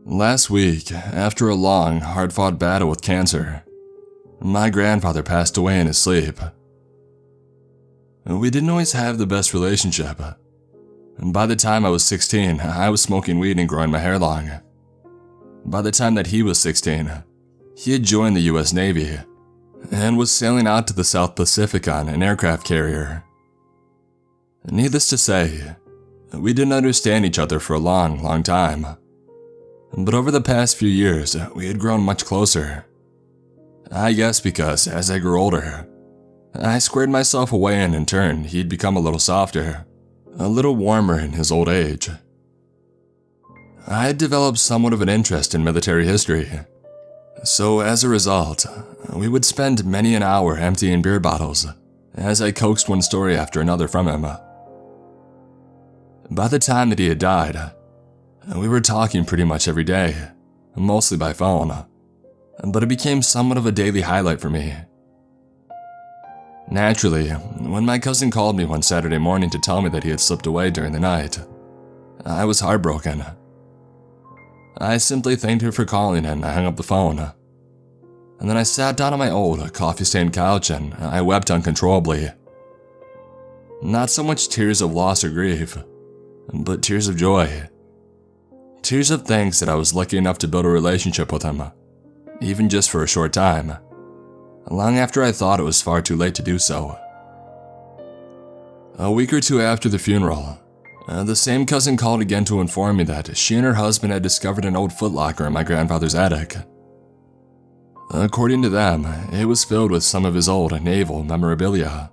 Last week, after a long, hard-fought battle with cancer, my grandfather passed away in his sleep. We didn't always have the best relationship. By the time I was 16, I was smoking weed and growing my hair long. By the time that he was 16, he had joined the US Navy and was sailing out to the South Pacific on an aircraft carrier. Needless to say, we didn't understand each other for a long time. But over the past few years, we had grown much closer. I guess because, as I grew older, I squared myself away and in turn, he'd become a little softer, a little warmer in his old age. I had developed somewhat of an interest in military history, so as a result, we would spend many an hour emptying beer bottles as I coaxed one story after another from him. By the time that he had died, we were talking pretty much every day, mostly by phone, but it became somewhat of a daily highlight for me. Naturally, when my cousin called me one Saturday morning to tell me that he had slipped away during the night, I was heartbroken. I simply thanked her for calling and I hung up the phone. And then I sat down on my old, coffee-stained couch and I wept uncontrollably. Not so much tears of loss or grief, but tears of joy. Tears of thanks that I was lucky enough to build a relationship with him, even just for a short time, long after I thought it was far too late to do so. A week or two after the funeral, the same cousin called again to inform me that she and her husband had discovered an old footlocker in my grandfather's attic. According to them, it was filled with some of his old naval memorabilia,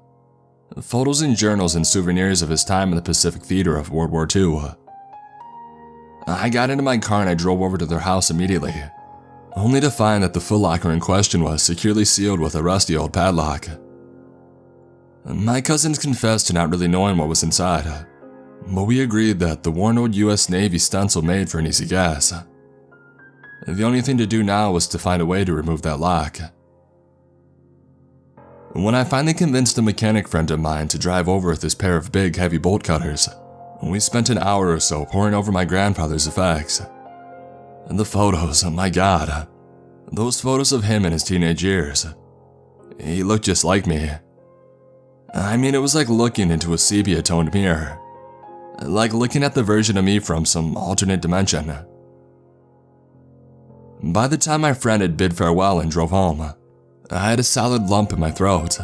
photos and journals and souvenirs of his time in the Pacific theater of World War II. I got into my car and I drove over to their house immediately, only to find that the footlocker in question was securely sealed with a rusty old padlock. My cousins confessed to not really knowing what was inside, but we agreed that the worn old US Navy stencil made for an easy guess. The only thing to do now was to find a way to remove that lock. When I finally convinced a mechanic friend of mine to drive over with his pair of big, heavy bolt cutters, we spent an hour or so poring over my grandfather's effects. And the photos, oh my god. Those photos of him in his teenage years. He looked just like me. I mean, it was like looking into a sepia-toned mirror. Like looking at the version of me from some alternate dimension. By the time my friend had bid farewell and drove home, I had a solid lump in my throat.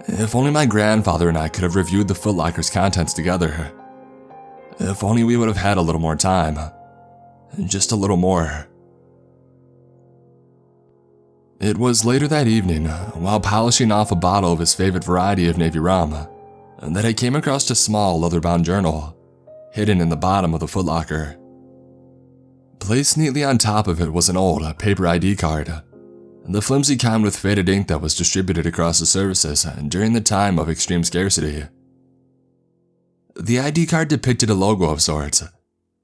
If only my grandfather and I could have reviewed the footlocker's contents together. If only we would have had a little more time. Just a little more. It was later that evening, while polishing off a bottle of his favorite variety of Navy rum, that I came across a small leather-bound journal, hidden in the bottom of the footlocker. Placed neatly on top of it was an old paper ID card, the flimsy kind with faded ink that was distributed across the services during the time of extreme scarcity. The ID card depicted a logo of sorts,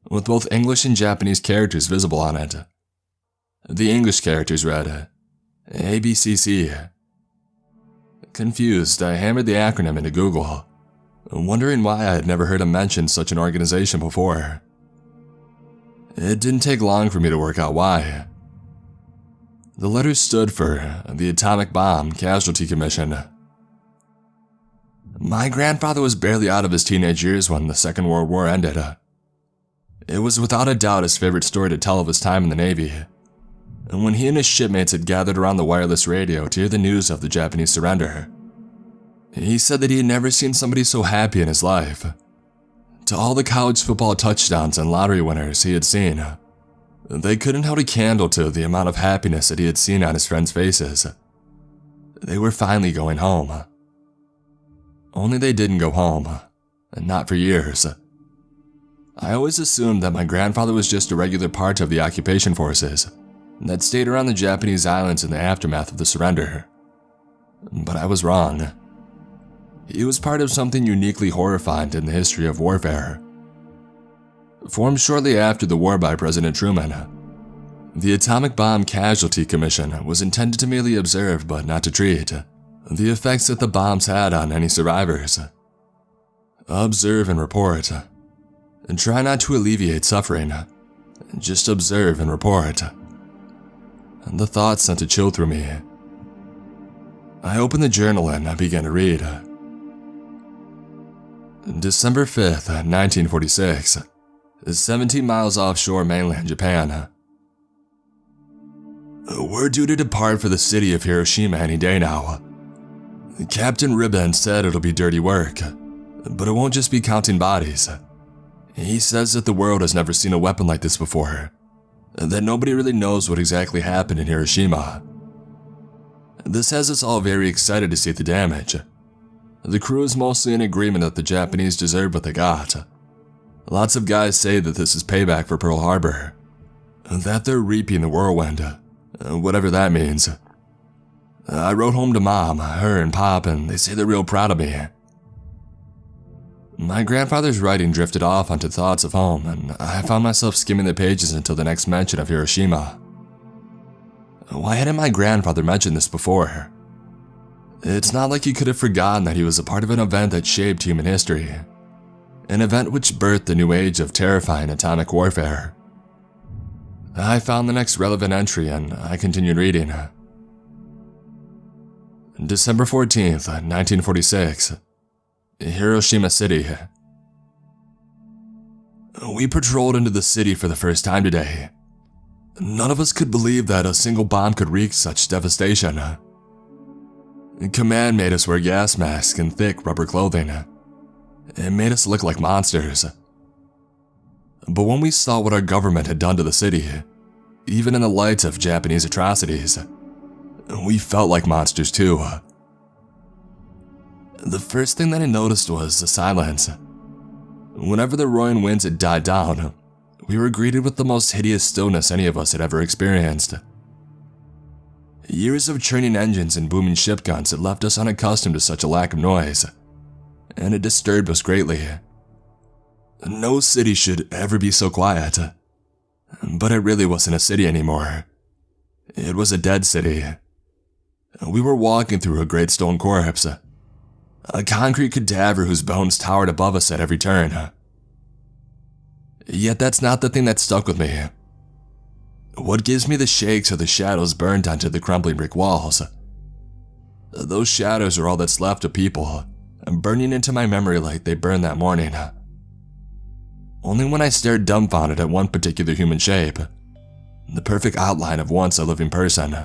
with both English and Japanese characters visible on it. The English characters read, ABCC. Confused, I hammered the acronym into Google, wondering why I had never heard him mention such an organization before. It didn't take long for me to work out why. The letters stood for the Atomic Bomb Casualty Commission. My grandfather was barely out of his teenage years when the Second World War ended. It was without a doubt his favorite story to tell of his time in the Navy. And when he and his shipmates had gathered around the wireless radio to hear the news of the Japanese surrender, he said that he had never seen somebody so happy in his life. To all the college football touchdowns and lottery winners he had seen, they couldn't hold a candle to the amount of happiness that he had seen on his friends' faces. They were finally going home. Only they didn't go home, and not for years. I always assumed that my grandfather was just a regular part of the occupation forces that stayed around the Japanese islands in the aftermath of the surrender. But I was wrong. He was part of something uniquely horrifying in the history of warfare. Formed shortly after the war by President Truman, the Atomic Bomb Casualty Commission was intended to merely observe but not to treat the effects that the bombs had on any survivors. Observe and report, and try not to alleviate suffering, just observe and report. The thought sent a chill through me. I opened the journal and I began to read. December 5th, 1946, 17 miles offshore mainland Japan. We're due to depart for the city of Hiroshima any day now. Captain Ribbon said it'll be dirty work, but it won't just be counting bodies. He says that the world has never seen a weapon like this before, that nobody really knows what exactly happened in Hiroshima. This has us all very excited to see the damage. The crew is mostly in agreement that the Japanese deserved what they got. Lots of guys say that this is payback for Pearl Harbor, that they're reaping the whirlwind, whatever that means. I wrote home to Mom, her and Pop, and they say they're real proud of me. My grandfather's writing drifted off onto thoughts of home, and I found myself skimming the pages until the next mention of Hiroshima. Why hadn't my grandfather mentioned this before? It's not like he could have forgotten that he was a part of an event that shaped human history, an event which birthed the new age of terrifying atomic warfare. I found the next relevant entry and I continued reading. December 14th, 1946, Hiroshima City. We patrolled into the city for the first time today. None of us could believe that a single bomb could wreak such devastation. Command made us wear gas masks and thick rubber clothing. It made us look like monsters. But when we saw what our government had done to the city, even in the light of Japanese atrocities, we felt like monsters too. The first thing that I noticed was the silence. Whenever the roaring winds had died down, we were greeted with the most hideous stillness any of us had ever experienced. Years of churning engines and booming ship guns had left us unaccustomed to such a lack of noise, and it disturbed us greatly. No city should ever be so quiet, but it really wasn't a city anymore. It was a dead city. We were walking through a great stone corpse, a concrete cadaver whose bones towered above us at every turn. Yet that's not the thing that stuck with me. What gives me the shakes are the shadows burned onto the crumbling brick walls. Those shadows are all that's left of people, burning into my memory like they burned that morning. Only when I stared dumbfounded at one particular human shape, the perfect outline of once a living person.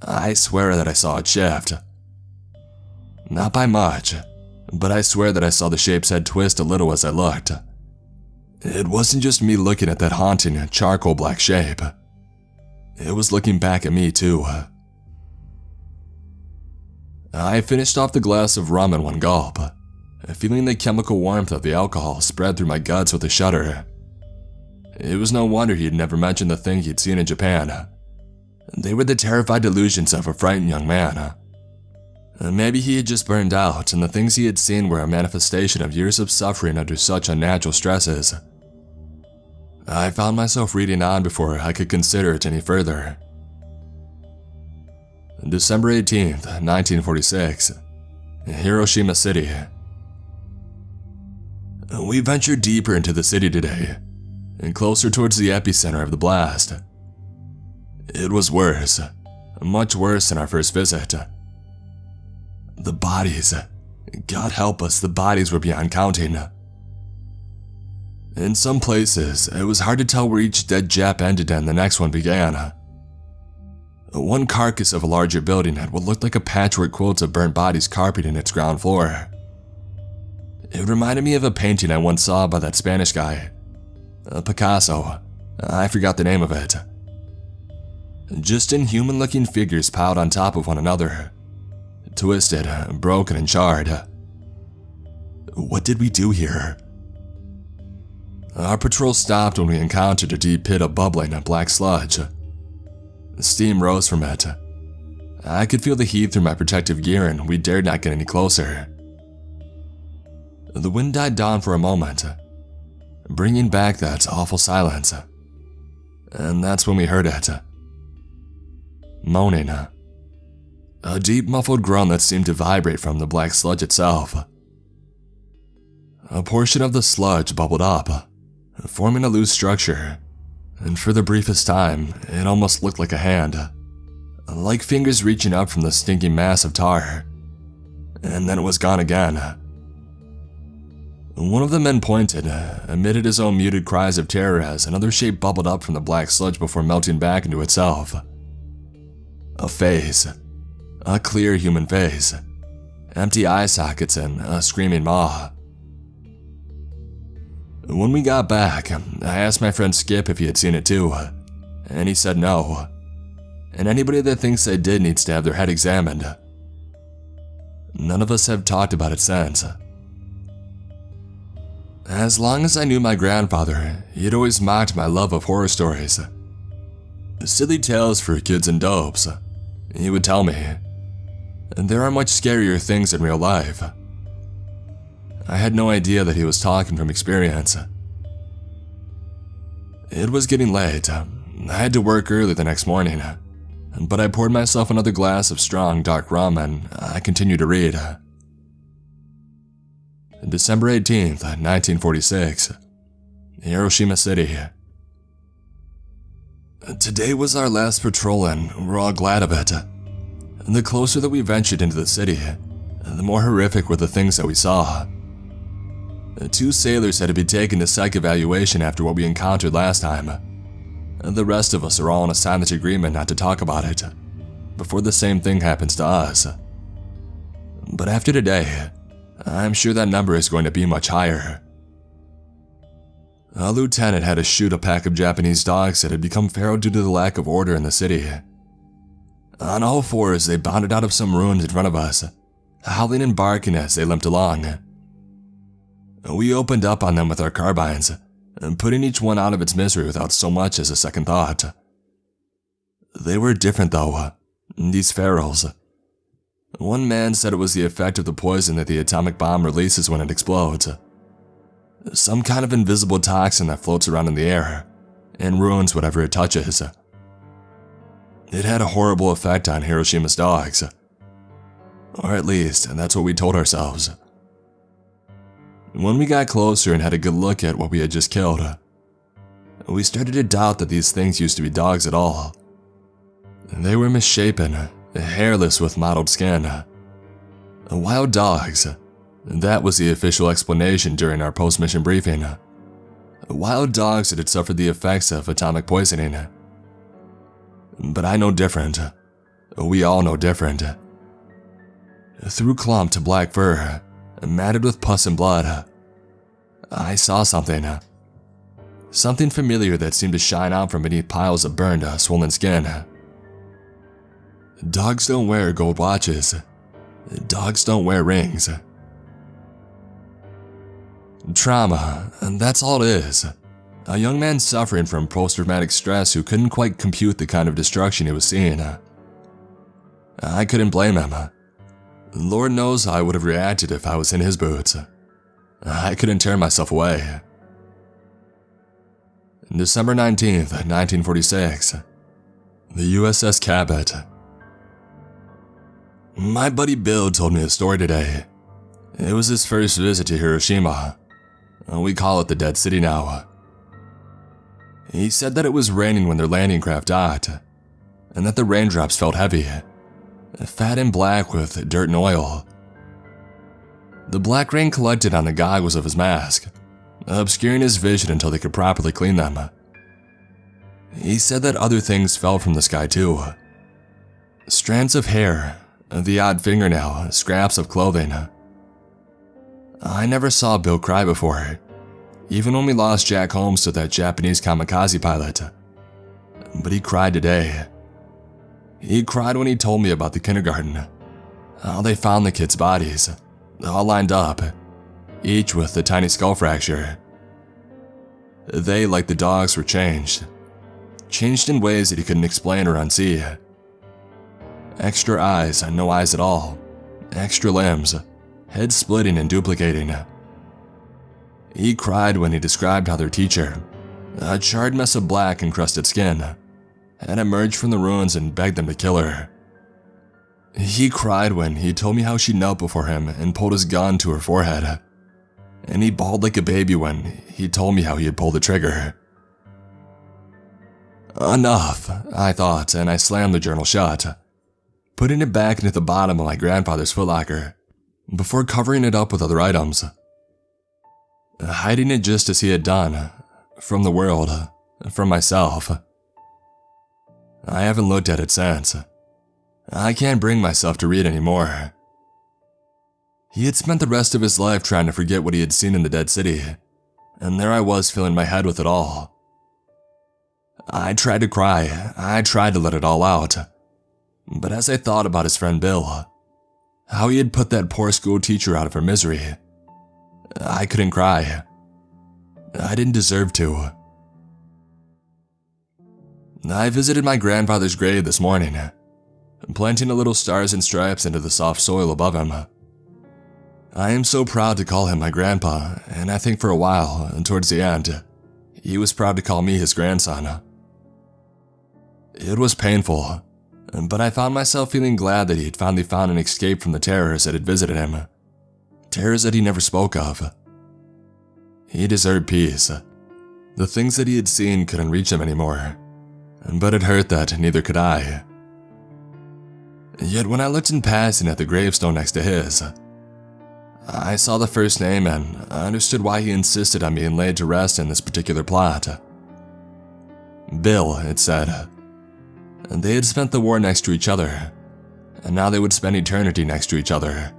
I swear that I saw it shift. Not by much, but I swear that I saw the shape's head twist a little as I looked. It wasn't just me looking at that haunting, charcoal black shape. It was looking back at me too. I finished off the glass of rum in one gulp, feeling the chemical warmth of the alcohol spread through my guts with a shudder. It was no wonder he'd never mentioned the thing he'd seen in Japan. They were the terrified delusions of a frightened young man. Maybe he had just burned out, and the things he had seen were a manifestation of years of suffering under such unnatural stresses. I found myself reading on before I could consider it any further. December 18th, 1946, Hiroshima City. We ventured deeper into the city today, and closer towards the epicenter of the blast. It was worse, much worse than our first visit. The bodies, God help us, the bodies were beyond counting. In some places, it was hard to tell where each dead Jap ended and the next one began. One carcass of a larger building had what looked like a patchwork quilt of burnt bodies carpeting its ground floor. It reminded me of a painting I once saw by that Spanish guy, Picasso. I forgot the name of it. Just inhuman-looking figures piled on top of one another, twisted, broken, and charred. What did we do here? Our patrol stopped when we encountered a deep pit of bubbling black sludge. Steam rose from it. I could feel the heat through my protective gear, and we dared not get any closer. The wind died down for a moment, bringing back that awful silence. And that's when we heard it. Moaning. A deep muffled groan that seemed to vibrate from the black sludge itself. A portion of the sludge bubbled up, forming a loose structure, and for the briefest time, it almost looked like a hand, like fingers reaching up from the stinking mass of tar, and then it was gone again. One of the men pointed, emitted his own muted cries of terror as another shape bubbled up from the black sludge before melting back into itself. A face. A clear human face. Empty eye sockets and a screaming maw. When we got back, I asked my friend Skip if he had seen it too, and he said no. And anybody that thinks they did needs to have their head examined. None of us have talked about it since. As long as I knew my grandfather, he had always mocked my love of horror stories. Silly tales for kids and dopes, he would tell me. And there are much scarier things in real life. I had no idea that he was talking from experience. It was getting late. I had to work early the next morning, but I poured myself another glass of strong dark rum and I continued to read. December 18th, 1946, Hiroshima City. Today was our last patrol and we're all glad of it. The closer that we ventured into the city, the more horrific were the things that we saw. 2 sailors had to be taken to psych evaluation after what we encountered last time. The rest of us are all in a silent agreement not to talk about it, before the same thing happens to us. But after today, I'm sure that number is going to be much higher. A lieutenant had to shoot a pack of Japanese dogs that had become feral due to the lack of order in the city. On all fours, they bounded out of some ruins in front of us, howling and barking as they limped along. We opened up on them with our carbines, putting each one out of its misery without so much as a second thought. They were different though, these ferals. One man said it was the effect of the poison that the atomic bomb releases when it explodes. Some kind of invisible toxin that floats around in the air and ruins whatever it touches. It had a horrible effect on Hiroshima's dogs. Or at least, that's what we told ourselves. When we got closer and had a good look at what we had just killed, we started to doubt that these things used to be dogs at all. They were misshapen, hairless with mottled skin. Wild dogs. That was the official explanation during our post-mission briefing. Wild dogs that had suffered the effects of atomic poisoning. But I know different. We all know different. Through clumped black fur, matted with pus and blood, I saw something. Something familiar that seemed to shine out from beneath piles of burned, swollen skin. Dogs don't wear gold watches. Dogs don't wear rings. Trauma, and that's all it is. A young man suffering from post-traumatic stress who couldn't quite compute the kind of destruction he was seeing. I couldn't blame him. Lord knows I would have reacted if I was in his boots. I couldn't tear myself away. December 19th, 1946. The USS Cabot. My buddy Bill told me a story today. It was his first visit to Hiroshima. We call it the Dead City now. He said that it was raining when their landing craft docked, and that the raindrops felt heavy, fat and black with dirt and oil. The black rain collected on the goggles of his mask, obscuring his vision until they could properly clean them. He said that other things fell from the sky too. Strands of hair, the odd fingernail, scraps of clothing. I never saw Bill cry before, even when we lost Jack Holmes to that Japanese kamikaze pilot. But he cried today. He cried when he told me about the kindergarten, how they found the kids' bodies, all lined up, each with a tiny skull fracture. They, like the dogs, were changed in ways that he couldn't explain or unsee. Extra eyes, no eyes at all, extra limbs, head splitting and duplicating. He cried when he described how their teacher, a charred mess of black encrusted skin, had emerged from the ruins and begged them to kill her. He cried when he told me how she knelt before him and pulled his gun to her forehead, and he bawled like a baby when he told me how he had pulled the trigger. Enough, I thought, and I slammed the journal shut, putting it back into the bottom of my grandfather's footlocker before covering it up with other items, hiding it just as he had done, from the world, from myself. I haven't looked at it since. I can't bring myself to read anymore. He had spent the rest of his life trying to forget what he had seen in the dead city, and there I was filling my head with it all. I tried to cry, I tried to let it all out, but as I thought about his friend Bill, how he had put that poor school teacher out of her misery, I couldn't cry. I didn't deserve to. I visited my grandfather's grave this morning, planting a little stars and stripes into the soft soil above him. I am so proud to call him my grandpa, and I think for a while, towards the end, he was proud to call me his grandson. It was painful, but I found myself feeling glad that he had finally found an escape from the terrors that had visited him, terrors that he never spoke of. He deserved peace. The things that he had seen couldn't reach him anymore, but it hurt that neither could I. Yet when I looked in passing at the gravestone next to his, I saw the first name and understood why he insisted on being laid to rest in this particular plot. Bill, it said. They had spent the war next to each other, and now they would spend eternity next to each other.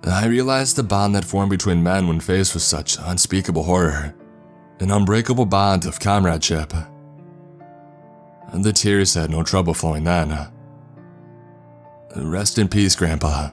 I realized the bond that formed between men when faced with such unspeakable horror, an unbreakable bond of comradeship. The tears had no trouble flowing then. Rest in peace, Grandpa.